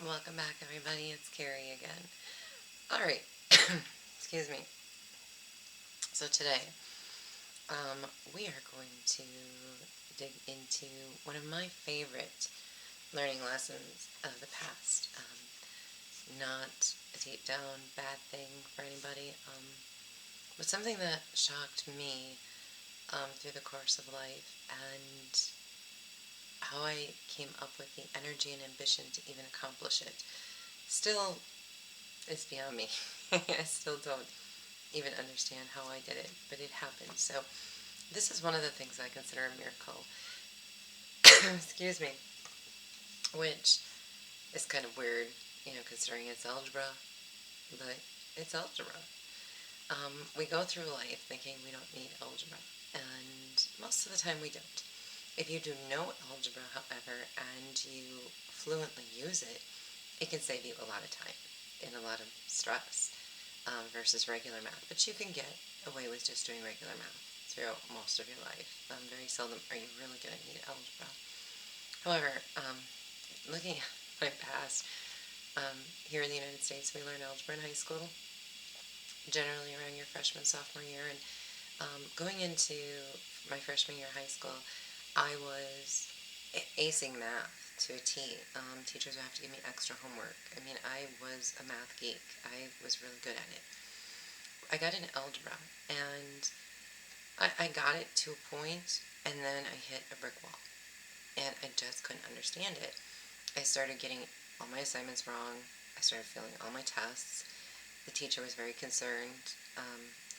Welcome back, everybody. It's Carrie again. All right. Excuse me. So today, we are going to dig into one of my favorite learning lessons of the past. Not a deep down bad thing for anybody, but something that shocked me through the course of life, and how I came up with the energy and ambition to even accomplish it. Still, it's beyond me. I still don't even understand how I did it, but it happened. So this is one of the things I consider a miracle. Excuse me, which is kind of weird, considering it's algebra, but it's algebra. We go through life thinking we don't need algebra, and most of the time we don't. If you do know algebra, however, and you fluently use it, it can save you a lot of time and a lot of stress versus regular math. But you can get away with just doing regular math throughout most of your life. Very seldom are you really going to need algebra. However, looking at my past, here in the United States, we learn algebra in high school, generally around your freshman, sophomore year. And going into my freshman year of high school, I was acing math to a T. Teachers would have to give me extra homework. I mean, I was a math geek. I was really good at it. I got into algebra, and I got it to a point, and then I hit a brick wall, and I just couldn't understand it. I started getting all my assignments wrong. I started failing all my tests. The teacher was very concerned,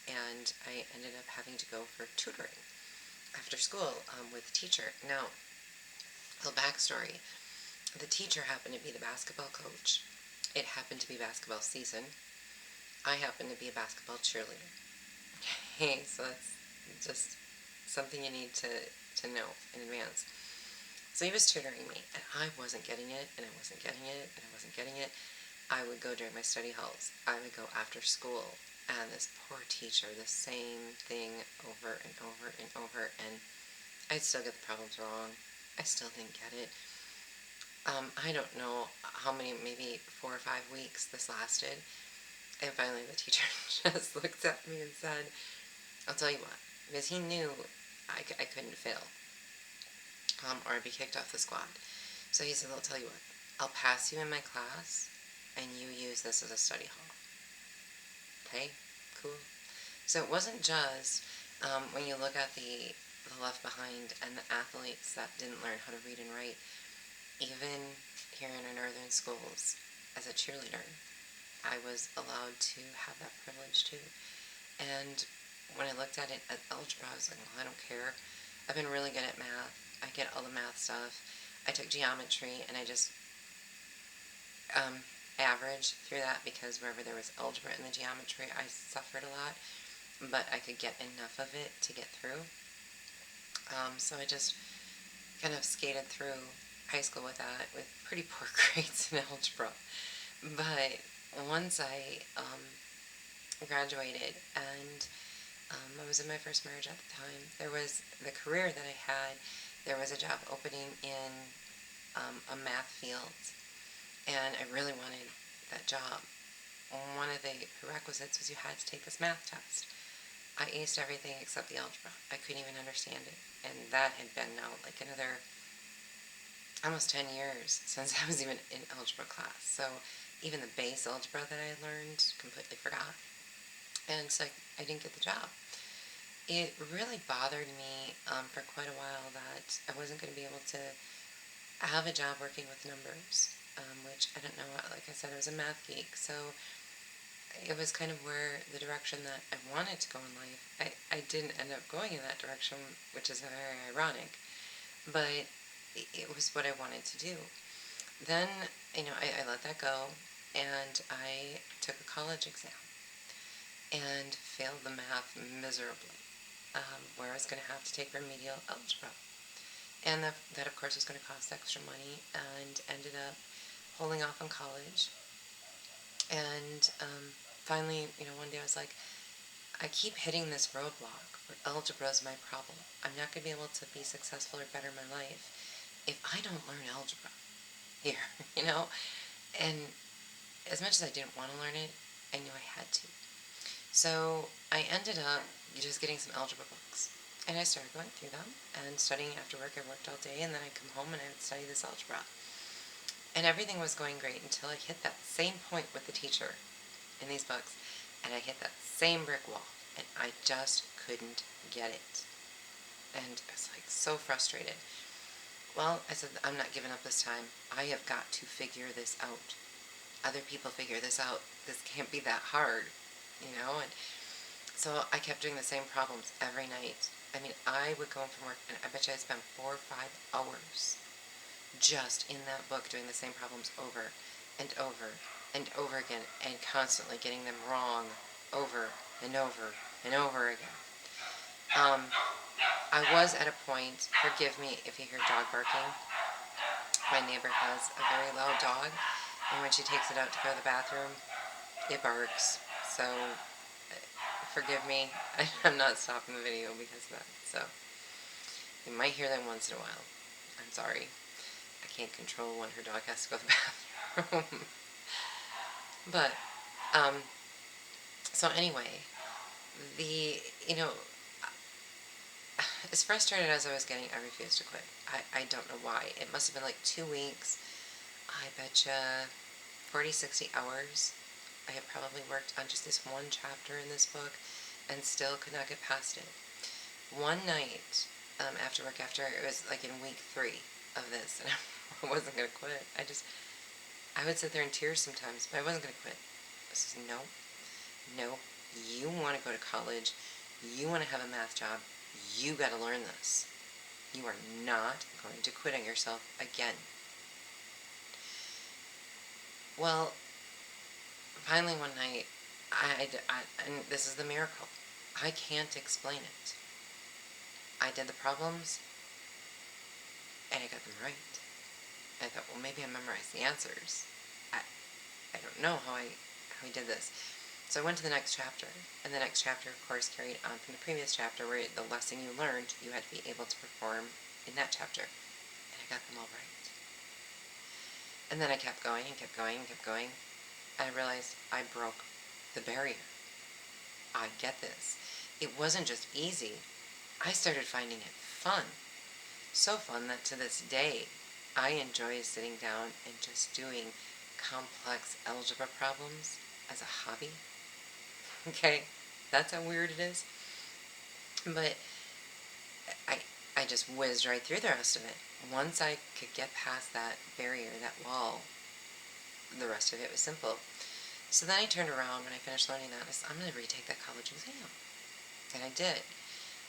and I ended up having to go for tutoring after school with a teacher. Now, a little backstory. The teacher happened to be the basketball coach. It happened to be basketball season. I happened to be a basketball cheerleader. Okay, so that's just something you need to know in advance. So he was tutoring me, and I wasn't getting it, and I wasn't getting it, and I wasn't getting it. I would go during my study halls. I would go after school, and this poor teacher, the same thing over and over and over, and I'd still get the problems wrong. I still didn't get it. I don't know how many, maybe 4 or 5 weeks this lasted, and finally the teacher just looked at me and said, I'll tell you what, because he knew I couldn't fail, or I'd be kicked off the squad. So he said, I'll tell you what, I'll pass you in my class, and you use this as a study hall. Okay, cool. So it wasn't just when you look at the left behind and the athletes that didn't learn how to read and write, even here in our northern schools, as a cheerleader, I was allowed to have that privilege too. And when I looked at it at algebra, I was like, well, I don't care. I've been really good at math. I get all the math stuff. I took geometry, and I just averaged through that, because wherever there was algebra in the geometry, I suffered a lot, but I could get enough of it to get through. So I just kind of skated through high school with that, with pretty poor grades in algebra. But once I graduated, and I was in my first marriage at the time, there was the career that I had, there was a job opening in a math field, and I really wanted that job. One of the prerequisites was you had to take this math test. I aced everything except the algebra. I couldn't even understand it, and that had been now like another almost 10 years since I was even in algebra class. So even the base algebra that I learned, completely forgot, and so I didn't get the job. It really bothered me for quite a while that I wasn't going to be able to have a job working with numbers, which I don't know, like I said, I was a math geek, so it was kind of where the direction that I wanted to go in life. I didn't end up going in that direction, which is very ironic, but it was what I wanted to do. Then, I let that go, and I took a college exam and failed the math miserably, where I was going to have to take remedial algebra. And that of course, was going to cost extra money, and ended up holding off on college. And finally, one day I was like, I keep hitting this roadblock where algebra is my problem. I'm not going to be able to be successful or better in my life if I don't learn algebra here, And as much as I didn't want to learn it, I knew I had to. So I ended up just getting some algebra books. And I started going through them and studying after work. I worked all day, and then I'd come home and I would study this algebra. And everything was going great until I hit that same point with the teacher in these books, and I hit that same brick wall, and I just couldn't get it. And I was like so frustrated. Well, I said, I'm not giving up this time. I have got to figure this out. Other people figure this out. This can't be that hard, And so I kept doing the same problems every night. I mean, I would go home from work, and I bet you I spent 4 or 5 hours just in that book doing the same problems over and over and over again, and constantly getting them wrong over and over and over again. I was at a point, forgive me if you hear dog barking. My neighbor has a very loud dog, and when she takes it out to go to the bathroom, it barks. So, forgive me. I'm not stopping the video because of that. So, you might hear them once in a while. I'm sorry. I can't control when her dog has to go to the bathroom. But, so anyway, the, you know, as frustrated as I was getting, I refused to quit. I don't know why. It must have been like 2 weeks. I betcha 40, 60 hours. I had probably worked on just this one chapter in this book and still could not get past it. One night, after work, after it was like in week 3 of this, and I wasn't going to quit. I would sit there in tears sometimes, but I wasn't going to quit. I said, no, you want to go to college, you want to have a math job, you got to learn this. You are not going to quit on yourself again. Well, finally one night, and this is the miracle, I can't explain it. I did the problems, and I got them right. I thought, well, maybe I memorized the answers. I don't know how I did this. So I went to the next chapter, and the next chapter, of course, carried on from the previous chapter, where the lesson you learned, you had to be able to perform in that chapter. And I got them all right. And then I kept going and kept going and kept going. And I realized I broke the barrier. I get this. It wasn't just easy. I started finding it fun. So fun that to this day, I enjoy sitting down and just doing complex algebra problems as a hobby. Okay, that's how weird it is. But I just whizzed right through the rest of it. Once I could get past that barrier, that wall, the rest of it was simple. So then I turned around when I finished learning that, and I said, I'm going to retake that college exam. And I did.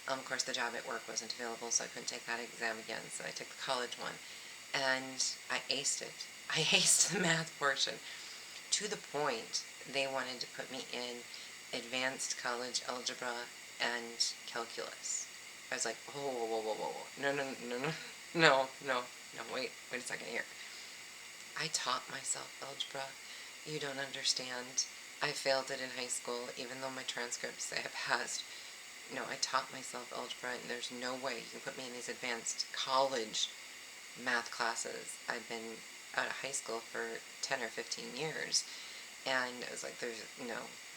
Of course, the job at work wasn't available, so I couldn't take that exam again, so I took the college one. And I aced it. I aced the math portion to the point they wanted to put me in advanced college algebra and calculus. I was like, whoa, no, wait a second here. I taught myself algebra. You don't understand. I failed it in high school, even though my transcripts say I passed. No, I taught myself algebra, and there's no way you can put me in these advanced college math classes. I've been out of high school for 10 or 15 years, and it was like,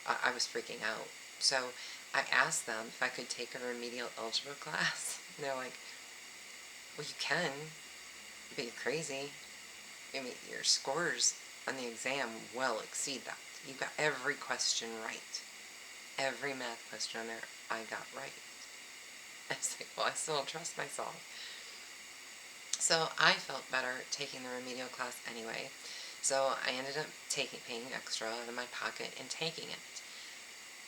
I was freaking out. So I asked them if I could take a remedial algebra class. And they're like, well, you can, but you're crazy. I mean, your scores on the exam well exceed that. You got every question right. Every math question on there, I got right. I was like, well, I still don't trust myself. So I felt better taking the remedial class anyway. So I ended up paying extra out of my pocket and taking it.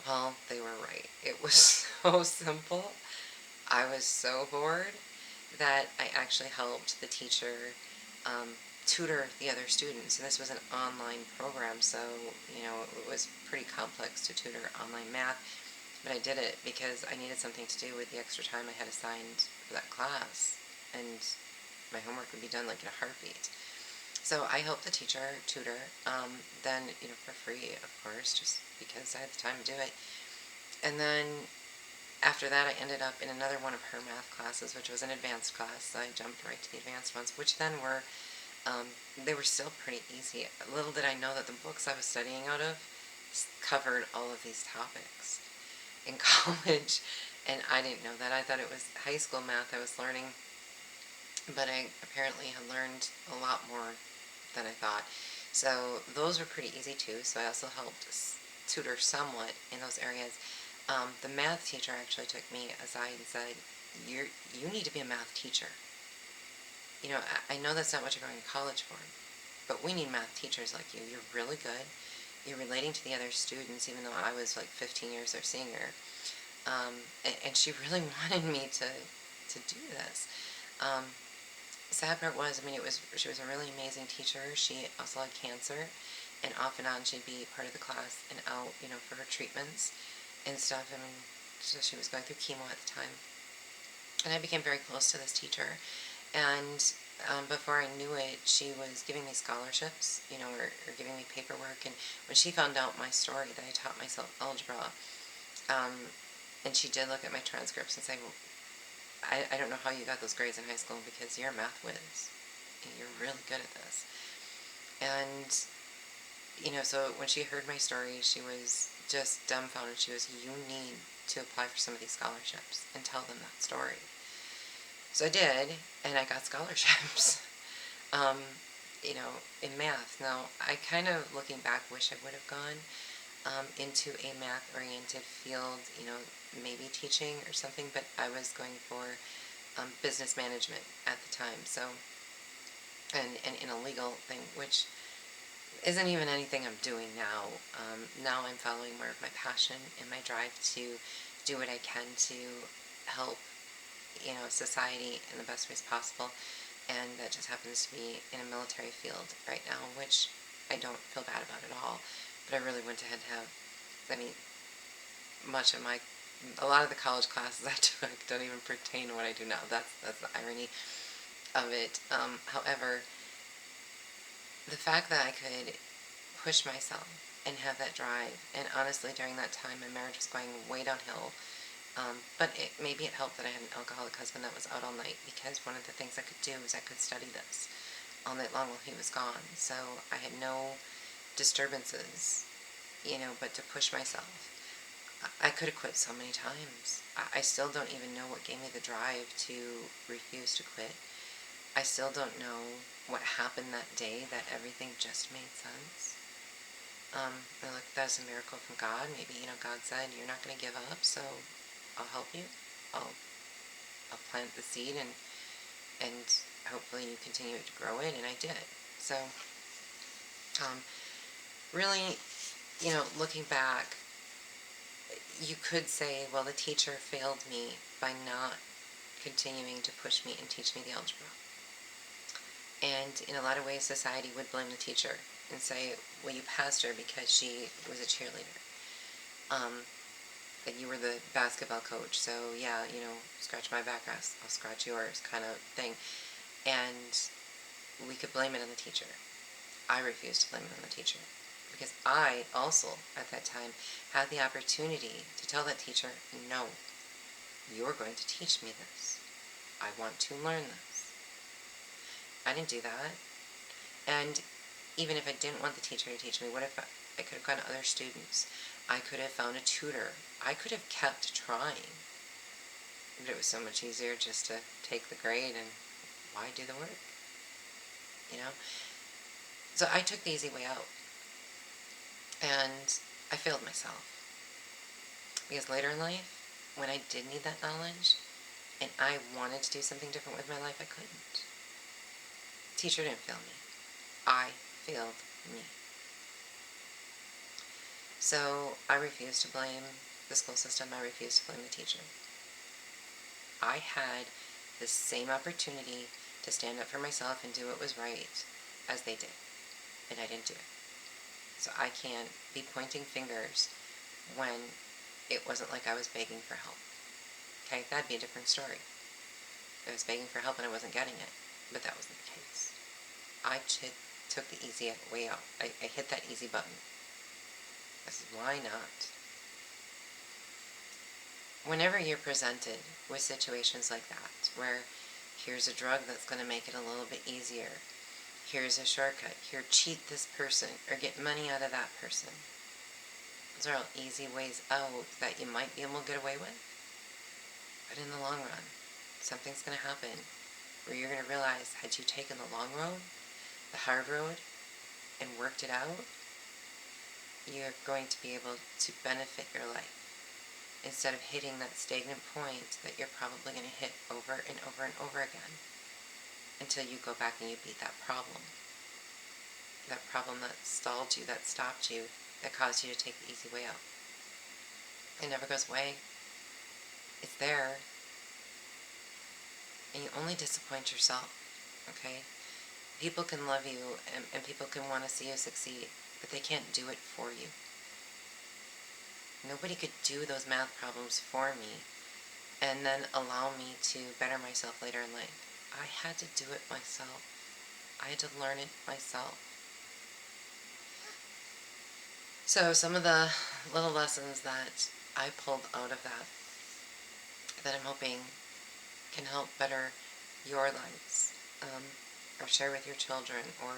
Well, they were right. It was so simple. I was so bored that I actually helped the teacher tutor the other students. And this was an online program, so, it was pretty complex to tutor online math. But I did it because I needed something to do with the extra time I had assigned for that class. And my homework would be done like in a heartbeat. So I helped the teacher tutor, then, for free, of course, just because I had the time to do it. And then after that, I ended up in another one of her math classes, which was an advanced class. So I jumped right to the advanced ones, which then were they were still pretty easy. Little did I know that the books I was studying out of covered all of these topics in college, and I didn't know that. I thought it was high school math I was learning, but I apparently had learned a lot more than I thought. So those were pretty easy too. So I also helped tutor somewhat in those areas. The math teacher actually took me aside and said, you need to be a math teacher. You know, I know that's not what you're going to college for, but we need math teachers like you. You're really good. You're relating to the other students, even though I was like 15 years their senior. And she really wanted me to do this. Um, Sad part was, I mean, she was a really amazing teacher. She also had cancer, and off and on she'd be part of the class and out, you know, for her treatments and stuff. I mean, so she was going through chemo at the time, and I became very close to this teacher. And before I knew it, she was giving me scholarships, you know, or giving me paperwork. And when she found out my story that I taught myself algebra, um, and she did look at my transcripts and say, well, I don't know how you got those grades in high school because you're a math whiz. You're really good at this. And, you know, so when she heard my story, she was just dumbfounded. She was, you need to apply for some of these scholarships and tell them that story. So I did, and I got scholarships, um, you know, in math. Now, I kind of, looking back, wish I would have gone into a math-oriented field, you know, maybe teaching or something, but I was going for business management at the time, so, and in a legal thing, which isn't even anything I'm doing now. Now I'm following more of my passion and my drive to do what I can to help, you know, society in the best ways possible, and that just happens to be in a military field right now, which I don't feel bad about at all, but I really went ahead to have, I mean, a lot of the college classes I took don't even pertain to what I do now. That's the irony of it. However, the fact that I could push myself and have that drive, and honestly, during that time, my marriage was going way downhill. But maybe it helped that I had an alcoholic husband that was out all night, because one of the things I could do is I could study this all night long while he was gone. So I had no disturbances, you know, but to push myself. I could have quit so many times. I still don't even know what gave me the drive to refuse to quit. I still don't know what happened that day that everything just made sense. I look, that's a miracle from God. Maybe, you know, God said, you're not going to give up, so I'll help you. I'll, I'll plant the seed, and hopefully you continue to grow it, and I did. So, really, you know, looking back, you could say, well, the teacher failed me by not continuing to push me and teach me the algebra. And in a lot of ways, society would blame the teacher and say, well, you passed her because she was a cheerleader. That you were the basketball coach, so yeah, you know, scratch my back, I'll scratch yours, kind of thing. And we could blame it on the teacher. I refused to blame it on the teacher, because I also, at that time, had the opportunity to tell that teacher, no, you're going to teach me this. I want to learn this. I didn't do that. And even if I didn't want the teacher to teach me, what if I could have gone to other students? I could have found a tutor. I could have kept trying. But it was so much easier just to take the grade and why do the work? You know? So I took the easy way out. And I failed myself. Because later in life, when I did need that knowledge, and I wanted to do something different with my life, I couldn't. The teacher didn't fail me. I failed me. So I refuse to blame the school system. I refuse to blame the teacher. I had the same opportunity to stand up for myself and do what was right as they did, and I didn't do it. So I can't be pointing fingers when it wasn't like I was begging for help. Okay, that'd be a different story. I was begging for help and I wasn't getting it, but that wasn't the case. I took the easy way out. I hit that easy button. I said, why not? Whenever you're presented with situations like that, where here's a drug that's going to make it a little bit easier, here's a shortcut, here, cheat this person, or get money out of that person. Those are all easy ways out that you might be able to get away with. But in the long run, something's going to happen where you're going to realize, had you taken the long road, the hard road, and worked it out, you're going to be able to benefit your life instead of hitting that stagnant point that you're probably going to hit over and over and over again until you go back and you beat that problem. That problem that stalled you, that stopped you, that caused you to take the easy way out. It never goes away. It's there. And you only disappoint yourself, okay? People can love you and people can want to see you succeed, but they can't do it for you. Nobody could do those math problems for me and then allow me to better myself later in life. I had to do it myself. I had to learn it myself. So some of the little lessons that I pulled out of that I'm hoping can help better your lives, or share with your children, or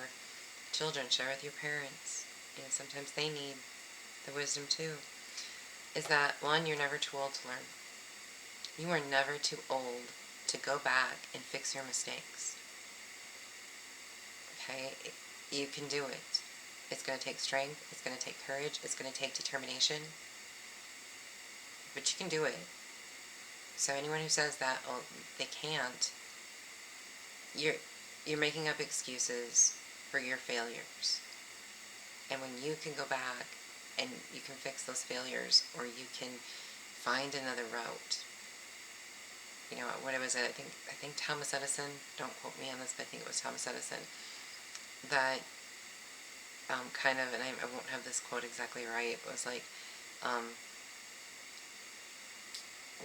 children share with your parents. You know, sometimes they need the wisdom too. Is that, one, you're never too old to learn. You are never too old to go back and fix your mistakes. Okay? You can do it. It's going to take strength. It's going to take courage. It's going to take determination. But you can do it. So anyone who says that, oh, they can't, you're making up excuses for your failures. And when you can go back and you can fix those failures, or you can find another route. You know, what was it? I think Thomas Edison, don't quote me on this, but I think it was Thomas Edison, that kind of, and I won't have this quote exactly right, it was like,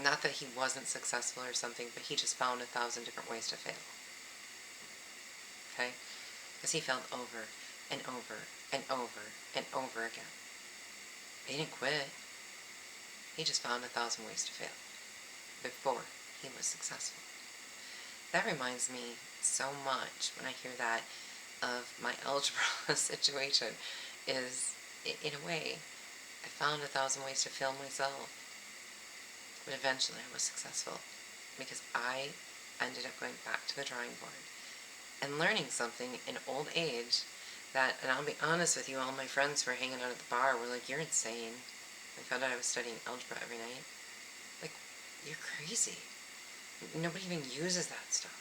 not that he wasn't successful or something, but he just found 1,000 different ways to fail. Okay? Because he failed over and over and over and over again. He didn't quit. He just found 1,000 ways to fail before he was successful. That reminds me so much when I hear that of my algebra situation. Is, in a way, I found 1,000 ways to fail myself. But eventually I was successful because I ended up going back to the drawing board and learning something in old age that, and I'll be honest with you, all my friends who were hanging out at the bar were like, "You're insane." I found out I was studying algebra every night. Like, you're crazy. Nobody even uses that stuff.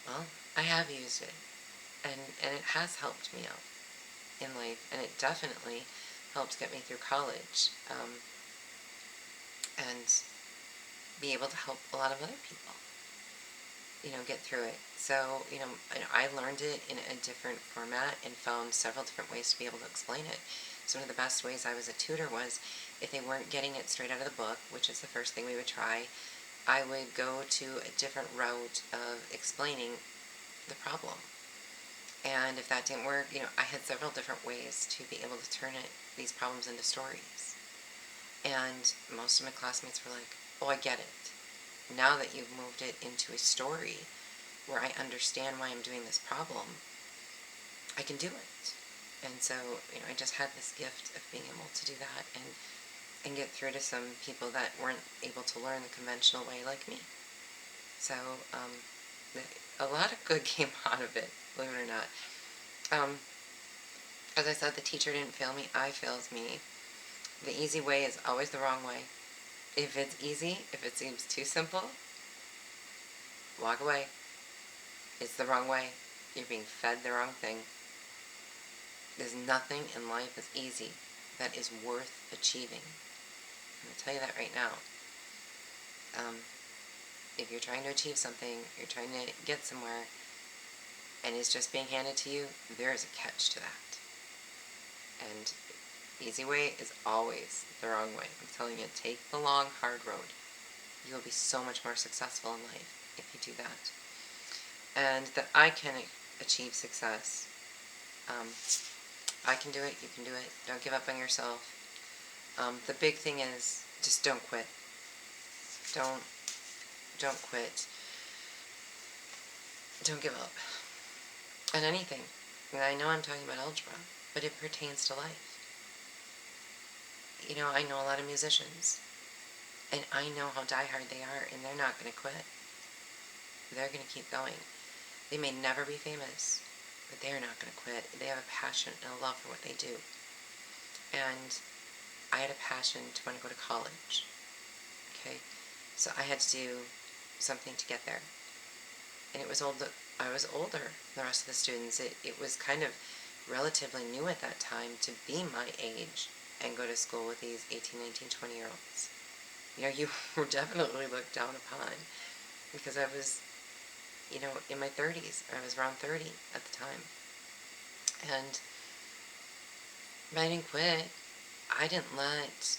Well, I have used it, and it has helped me out in life, and it definitely helped get me through college, and be able to help a lot of other people, you know, get through it. So, you know, I learned it in a different format and found several different ways to be able to explain it. So one of the best ways I was a tutor was, if they weren't getting it straight out of the book, which is the first thing we would try, I would go to a different route of explaining the problem. And if that didn't work, you know, I had several different ways to be able to turn these problems into stories. And most of my classmates were like, "Oh, I get it. Now that you've moved it into a story where I understand why I'm doing this problem, I can do it." And so, you know, I just had this gift of being able to do that and get through to some people that weren't able to learn the conventional way like me. So, a lot of good came out of it, believe it or not. As I said, the teacher didn't fail me, I failed me. The easy way is always the wrong way. If it's easy, if it seems too simple, walk away. It's the wrong way. You're being fed the wrong thing. There's nothing in life that's easy that is worth achieving. I'm going to tell you that right now. If you're trying to achieve something, you're trying to get somewhere, and it's just being handed to you, there is a catch to that. And the easy way is always the wrong way. I'm telling you, take the long, hard road. You will be so much more successful in life if you do that. And that I can achieve success. I can do it, you can do it. Don't give up on yourself. The big thing is, just don't quit. Don't quit. Don't give up. And anything. And I know I'm talking about algebra, but it pertains to life. You know, I know a lot of musicians, and I know how diehard they are, and they're not going to quit. They're going to keep going. They may never be famous, but they're not going to quit. They have a passion and a love for what they do. And I had a passion to want to go to college. Okay? So I had to do something to get there. And it was I was older than the rest of the students. It was kind of relatively new at that time to be my age and go to school with these 18, 19, 20-year-olds. You know, you were definitely looked down upon because I was, you know, in my 30s. I was around 30 at the time. And I didn't quit. I didn't let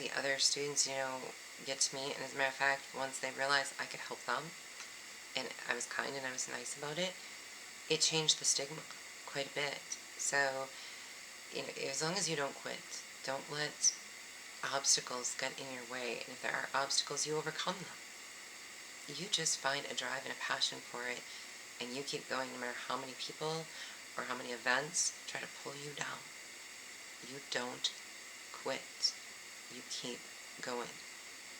the other students, you know, get to me. And as a matter of fact, once they realized I could help them, and I was kind and I was nice about it, it changed the stigma quite a bit. So, you know, as long as you don't quit, don't let obstacles get in your way. And if there are obstacles, you overcome them. You just find a drive and a passion for it, and you keep going no matter how many people or how many events try to pull you down. You don't quit. You keep going.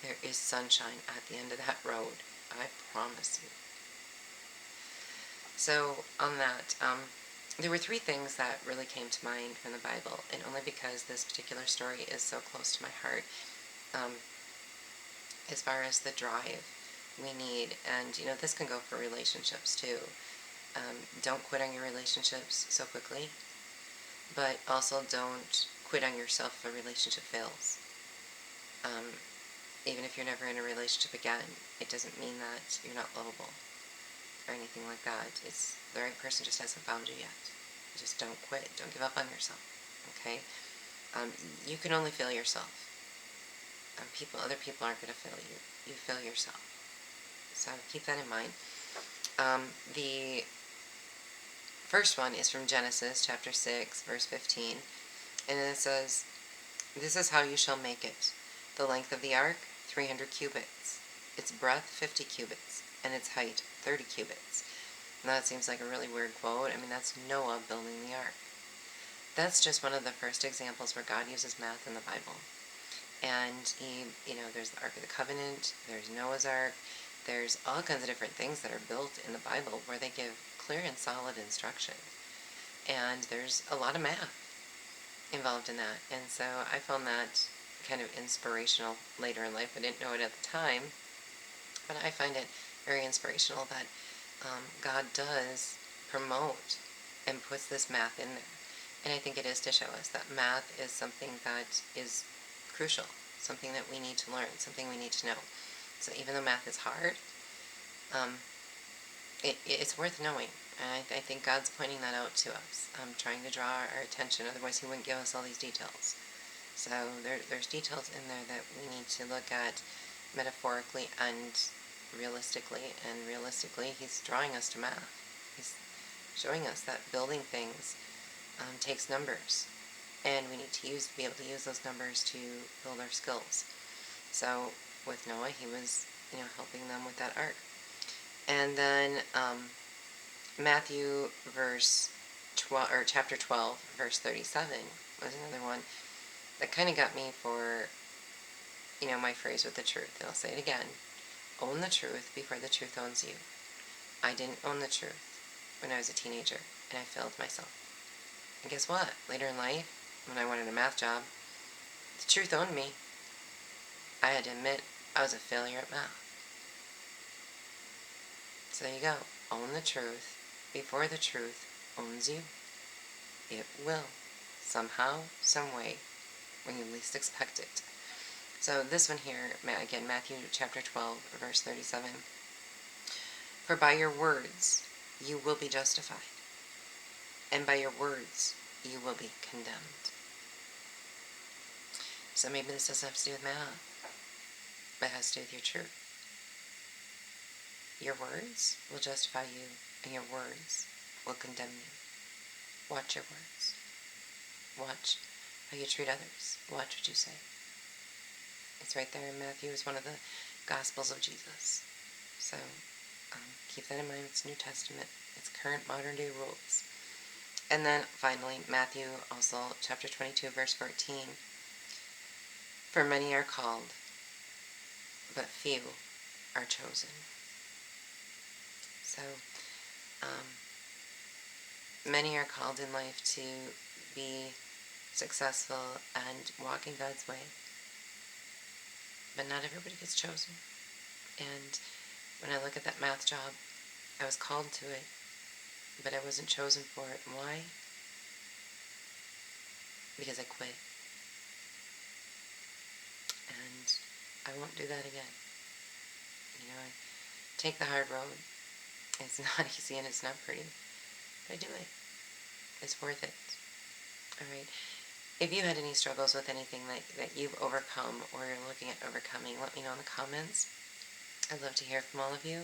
There is sunshine at the end of that road. I promise you. So on that, there were three things that really came to mind from the Bible, and only because this particular story is so close to my heart, as far as the drive we need. And, you know, this can go for relationships too. Don't quit on your relationships so quickly, but also don't quit on yourself if a relationship fails. Even if you're never in a relationship again, it doesn't mean that you're not lovable or anything like that. It's the right person just hasn't found you yet. Just don't quit. Don't give up on yourself. Okay? You can only fail yourself. Other people aren't going to fail you. You fail yourself. So keep that in mind. The first one is from Genesis chapter 6, verse 15. And it says, "This is how you shall make it. The length of the ark, 300 cubits. Its breadth, 50 cubits. And its height, 30 cubits. Now that seems like a really weird quote. I mean, that's Noah building the ark. That's just one of the first examples where God uses math in the Bible. And there's the Ark of the Covenant, there's Noah's Ark, there's all kinds of different things that are built in the Bible where they give clear and solid instruction. And there's a lot of math involved in that. And so I found that kind of inspirational later in life. I didn't know it at the time, but I find it very inspirational that God does promote and puts this math in there. And I think it is to show us that math is something that is crucial, something that we need to learn, something we need to know. So even though math is hard, it's worth knowing. And I think God's pointing that out to us, trying to draw our attention. Otherwise, He wouldn't give us all these details. So there's details in there that we need to look at metaphorically and realistically. And realistically, He's drawing us to math. He's showing us that building things takes numbers. And we need to be able to use those numbers to build our skills. So with Noah, he was, helping them with that ark. And then Matthew chapter 12, verse 37 was another one that kind of got me for, my phrase with the truth. And I'll say it again. Own the truth before the truth owns you. I didn't own the truth when I was a teenager, and I failed myself. And guess what? Later in life, when I wanted a math job, the truth owned me. I had to admit I was a failure at math. So there you go. Own the truth before the truth owns you. It will. Somehow, some way, when you least expect it. So this one here, again, Matthew chapter 12, verse 37. For by your words you will be justified, and by your words you will be condemned. So maybe this doesn't have to do with math, but it has to do with your truth. Your words will justify you, and your words will condemn you. Watch your words. Watch how you treat others. Watch what you say. It's right there in Matthew. It's one of the Gospels of Jesus. So keep that in mind. It's New Testament. It's current modern day rules. And then finally, Matthew also, chapter 22, verse 14. For many are called, but few are chosen. So, many are called in life to be successful and walk in God's way. But not everybody gets chosen. And when I look at that math job, I was called to it, but I wasn't chosen for it. Why? Because I quit. And I won't do that again. I take the hard road. It's not easy and it's not pretty, but I do it. It's worth it. Alright. If you had any struggles with anything that you've overcome or you're looking at overcoming, let me know in the comments. I'd love to hear from all of you.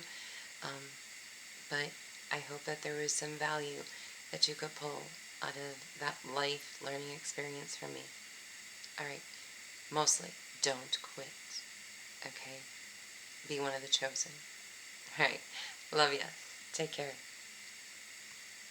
But I hope that there was some value that you could pull out of that life learning experience from me. Alright. Mostly, don't quit. Okay? Be one of the chosen. Alright. Love ya. Take care.